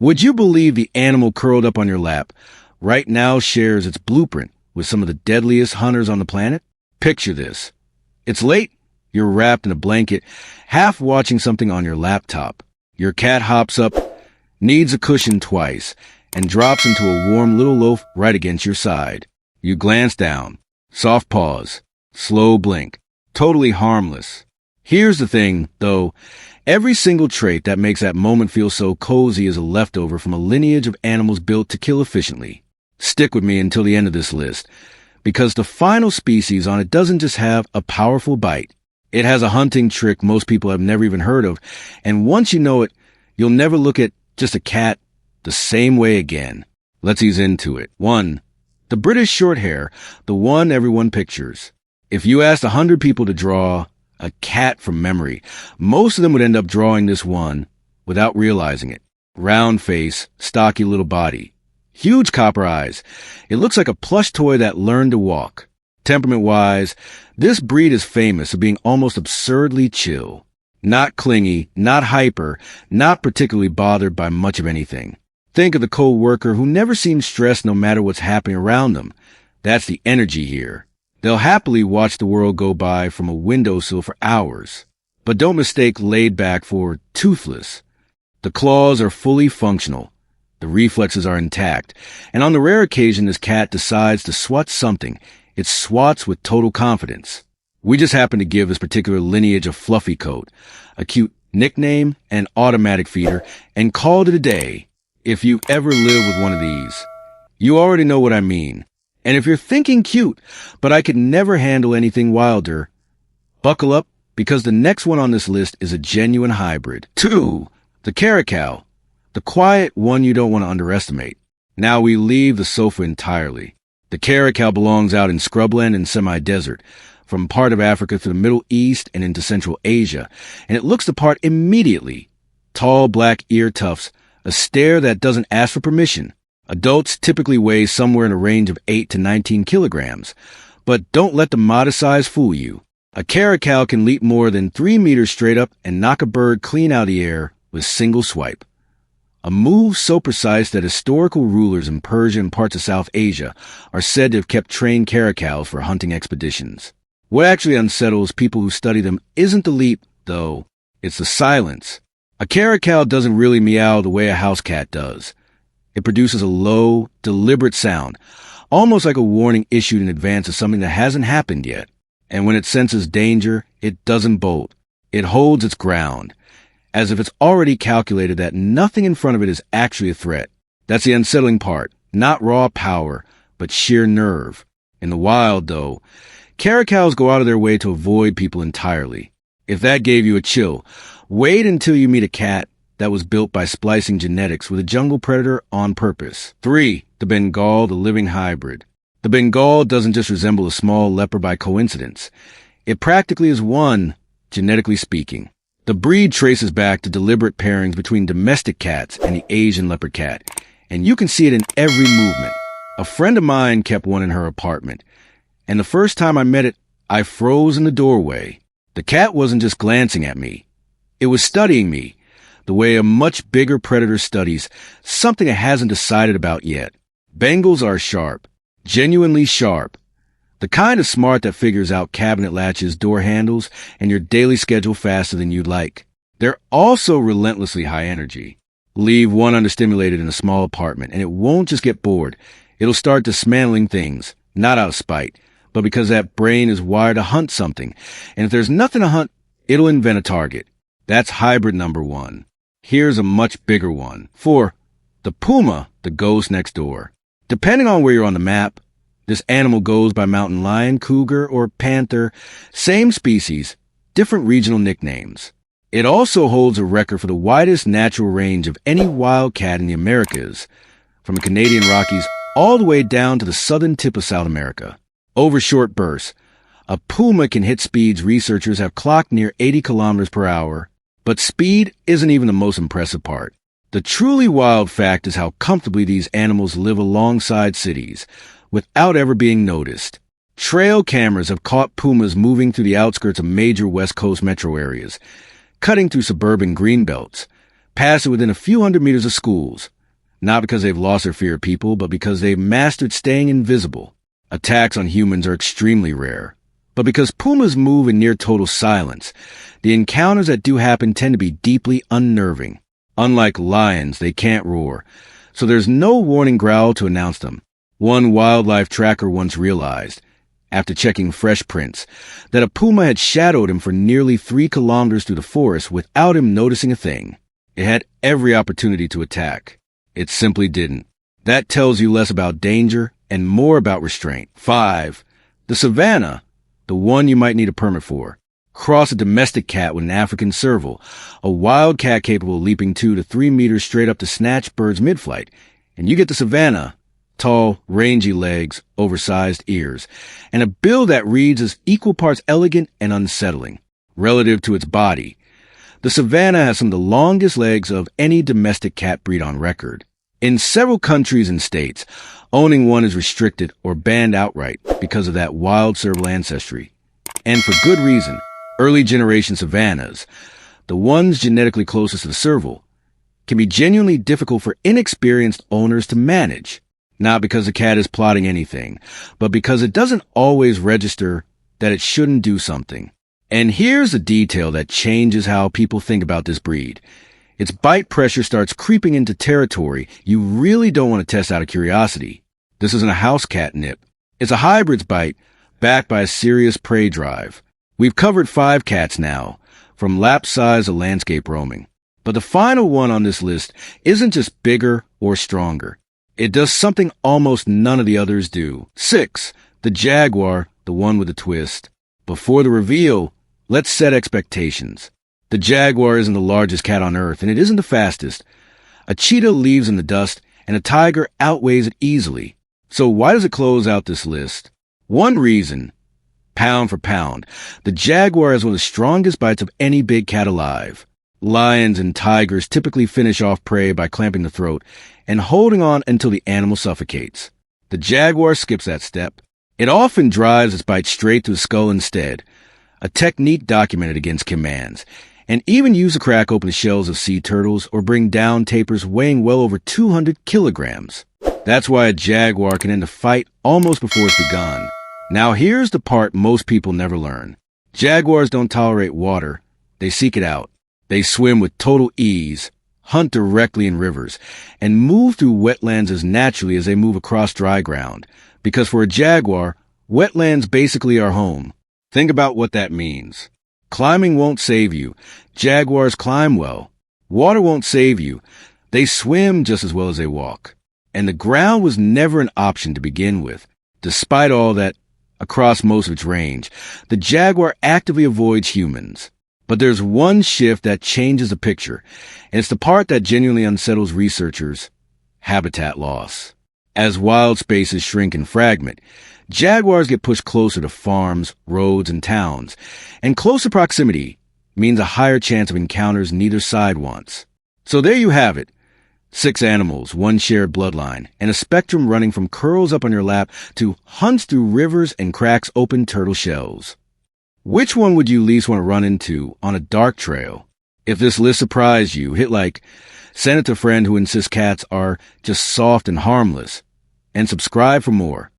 Would you believe the animal curled up on your lap right now shares its blueprint with some of the deadliest hunters on the planet? Picture this. It's late, you're wrapped in a blanket, half watching something on your laptop. Your cat hops up, needs a cushion twice, and drops into a warm little loaf right against your side. You glance down, soft pause, slow blink, totally harmless. Here's the thing, though. Every single trait that makes that moment feel so cozy is a leftover from a lineage of animals built to kill efficiently. Stick with me until the end of this list, because the final species on it doesn't just have a powerful bite. It has a hunting trick most people have never even heard of, and once you know it, you'll never look at just a cat the same way again. Let's ease into it. 1. The British Shorthair, the one everyone pictures. If you asked 100 people to draw a cat from memory, most of them would end up drawing this one without realizing it. Round face, stocky little body, huge copper eyes. It looks like a plush toy that learned to walk. Temperament-wise, this breed is famous for being almost absurdly chill. Not clingy, not hyper, not particularly bothered by much of anything. Think of the co-worker who never seems stressed no matter what's happening around them. That's the energy here. They'll happily watch the world go by from a windowsill for hours. But don't mistake laid back for toothless. The claws are fully functional. The reflexes are intact. And on the rare occasion this cat decides to swat something, it swats with total confidence. We just happen to give this particular lineage a fluffy coat, a cute nickname, and automatic feeder, and called it a day. If you've ever lived with one of these, you already know what I mean. And if you're thinking cute, but I could never handle anything wilder, buckle up, because the next one on this list is a genuine hybrid. 2. The Caracal, the quiet one you don't want to underestimate. Now we leave the sofa entirely. The Caracal belongs out in scrubland and semi-desert, from part of Africa to the Middle East and into Central Asia, and it looks the part immediately. Tall black ear tufts, a stare that doesn't ask for permission. Adults typically weigh somewhere in a range of 8 to 19 kilograms, but don't let the modest size fool you. A Caracal can leap more than 3 meters straight up and knock a bird clean out of the air with a single swipe. A move so precise that historical rulers in Persia and parts of South Asia are said to have kept trained Caracals for hunting expeditions. What actually unsettles people who study them isn't the leap, though. It's the silence. A Caracal doesn't really meow the way a house cat does. It produces a low, deliberate sound, almost like a warning issued in advance of something that hasn't happened yet. And when it senses danger, it doesn't bolt. It holds its ground, as if it's already calculated that nothing in front of it is actually a threat. That's the unsettling part. Not raw power, but sheer nerve. In the wild, though, Caracals go out of their way to avoid people entirely. If that gave you a chill, wait until you meet a cat that was built by splicing genetics with a jungle predator on purpose. 3. The Bengal, the living hybrid. The Bengal doesn't just resemble a small leopard by coincidence. It practically is one, genetically speaking. The breed traces back to deliberate pairings between domestic cats and the Asian leopard cat, and you can see it in every movement. A friend of mine kept one in her apartment, and the first time I met it, I froze in the doorway. The cat wasn't just glancing at me. It was studying me, the way a much bigger predator studies something it hasn't decided about yet. Bengals are sharp, genuinely sharp. The kind of smart that figures out cabinet latches, door handles, and your daily schedule faster than you'd like. They're also relentlessly high energy. Leave one understimulated in a small apartment, and it won't just get bored. It'll start dismantling things, not out of spite, but because that brain is wired to hunt something. And if there's nothing to hunt, it'll invent a target. That's hybrid number 1. Here's a much bigger one. 4. The Puma, the ghost next door. Depending on where you're on the map, this animal goes by mountain lion, cougar, or panther. Same species, different regional nicknames. It also holds a record for the widest natural range of any wild cat in the Americas, from the Canadian Rockies all the way down to the southern tip of South America. Over short bursts, a Puma can hit speeds researchers have clocked near 80 kilometers per hour. But speed isn't even the most impressive part. The truly wild fact is how comfortably these animals live alongside cities, without ever being noticed. Trail cameras have caught pumas moving through the outskirts of major West Coast metro areas, cutting through suburban greenbelts, pass it within a few hundred meters of schools. Not because they've lost their fear of people, but because they've mastered staying invisible. Attacks on humans are extremely rare. But because pumas move in near total silence, the encounters that do happen tend to be deeply unnerving. Unlike lions, they can't roar, so there's no warning growl to announce them. One wildlife tracker once realized, after checking fresh prints, that a puma had shadowed him for nearly 3 kilometers through the forest without him noticing a thing. It had every opportunity to attack. It simply didn't. That tells you less about danger and more about restraint. 5. The Savannah, the one you might need a permit for. Cross a domestic cat with an African serval, a wild cat capable of leaping 2 to 3 meters straight up to snatch birds mid-flight, and you get the Savannah, tall, rangy legs, oversized ears, and a build that reads as equal parts elegant and unsettling. Relative to its body, the Savannah has some of the longest legs of any domestic cat breed on record. In several countries and states, owning one is restricted or banned outright because of that wild serval ancestry. And for good reason. Early generation Savannahs, the ones genetically closest to the serval, can be genuinely difficult for inexperienced owners to manage. Not because the cat is plotting anything, but because it doesn't always register that it shouldn't do something. And here's a detail that changes how people think about this breed. Its bite pressure starts creeping into territory you really don't want to test out of curiosity. This isn't a house cat nip. It's a hybrid's bite backed by a serious prey drive. We've covered 5 cats now, from lap size to landscape roaming. But the final one on this list isn't just bigger or stronger. It does something almost none of the others do. 6. The Jaguar, the one with a twist. Before the reveal, let's set expectations. The Jaguar isn't the largest cat on Earth, and it isn't the fastest. A cheetah leaves in the dust, and a tiger outweighs it easily. So why does it close out this list? One reason. Pound for pound, the Jaguar has one of the strongest bites of any big cat alive. Lions and tigers typically finish off prey by clamping the throat and holding on until the animal suffocates. The Jaguar skips that step. It often drives its bite straight to the skull instead, a technique documented against commands, and even used to crack open the shells of sea turtles or bring down tapirs weighing well over 200 kilograms. That's why a Jaguar can end a fight almost before it's begun. Now here's the part most people never learn. Jaguars don't tolerate water. They seek it out. They swim with total ease, hunt directly in rivers, and move through wetlands as naturally as they move across dry ground. Because for a Jaguar, wetlands basically are home. Think about what that means. Climbing won't save you. Jaguars climb well. Water won't save you. They swim just as well as they walk. And the ground was never an option to begin with. Despite all that, across most of its range, the Jaguar actively avoids humans. But there's one shift that changes the picture, and it's the part that genuinely unsettles researchers: habitat loss. As wild spaces shrink and fragment, Jaguars get pushed closer to farms, roads, and towns, and closer proximity means a higher chance of encounters neither side wants. So there you have it. 6 animals, 1 shared bloodline, and a spectrum running from curls up on your lap to hunts through rivers and cracks open turtle shells. Which one would you least want to run into on a dark trail? If this list surprised you, hit like, send it to a friend who insists cats are just soft and harmless, and subscribe for more.